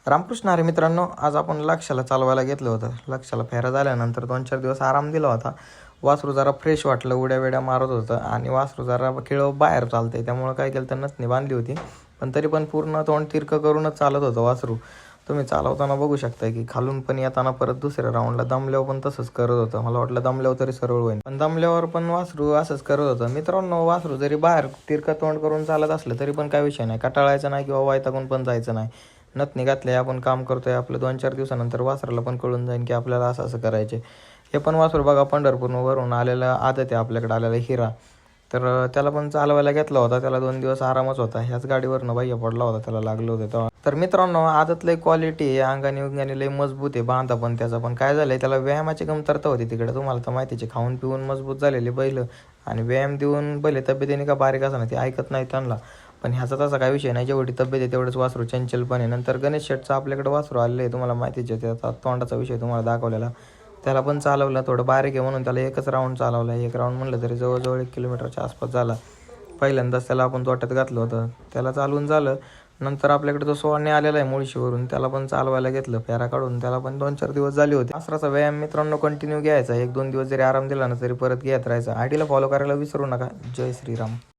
रामकृष्ण हरी मित्रांनो, आज आपण लक्षाला चालवायला घेतलं होतं. लक्षाला फेरा झाल्यानंतर 2-4 दिवस आराम दिला होता. वासरू जरा फ्रेश वाटलं, उड्या वेड्या मारत होतं आणि वासरू जरा खेळ बाहेर चालतंय, त्यामुळं काय केलं तर नथनी बांधली होती. पण तरी पण पूर्ण तोंड तिरकं करूनच चालत होतं वासरू. तुम्ही चालवताना बघू शकता की खालून पण येताना परत दुसऱ्या राऊंडला दमल्यावर पण तसंच करत होतं. मला वाटलं दमल्यावर तरी सरळ होईल, पण दमल्यावर पण वासरू असंच करत होतं. मित्रांनो, वासरू जरी बाहेर तिरकं तोंड करून चालत असलं तरी पण काय विषय नाही, कटाळायचं नाही किंवा वैतागून पण जायचं नाही. नथनी घातले, आपण काम करतोय आपलं, 2-4 दिवसानंतर वासराला पण कळून जाईल की आपल्याला असं असं करायचे. हे पण वासरू बघा, पंढरपूरवरून आलेलं आदत आहे आपल्याकडे आलेला हिरा. तर त्याला पण चालवायला घेतला होता. त्याला 2 दिवस आरामच होता. ह्याच गाडीवरनं बाह्य पडला होता, त्याला लागलं होतं तेव्हा. तर मित्रांनो, आदत लय क्वालिटी आहे, अंगाने उंगाने लय मजबूत आहे, बांधा पण त्याचा. पण काय झालंय, त्याला व्यायामाची कमतरता होती तिकडे. तुम्हाला तर माहितीचे, खाऊन पिऊन मजबूत झालेले बैल आणि व्यायाम देऊन बैल तब्येतीने का बारीक असं नाही, ते ऐकत नाही त्यांना. पण ह्याचा तसा काही विषय नाही, जेवढी तब्येत आहे तेवढंच वासरू चंचल पण आहे. नंतर गणेश शेटचं आपल्याकडे वासरू आलेलं आहे, तुम्हाला माहितीच आहे, त्याचा तोंडाचा विषय तुम्हाला दाखवलेला. त्याला पण चालवलं, थोडं बारीक आहे म्हणून त्याला एकच राऊंड चालवला. एक राऊंड म्हणलं तरी जवळजवळ 1 किलोमीटरच्या आसपास झाला. पहिल्यांदाच त्याला आपण तोट्यात घातलं होतं, त्याला चालवून झालं. नंतर आपल्याकडे जो सोने आलेला आहे मुळशीवरून, त्याला पण चालवायला घेतलं फेरा काढून. त्याला पण 2-4 दिवस झाले होते. वासराचा व्यायाम मित्रांनो कंटिन्यू घ्यायचा, 1-2 दिवस जरी आराम दिला ना तरी परत घेत राहायचा. आयडीला फॉलो करायला विसरू नका. जय श्रीराम.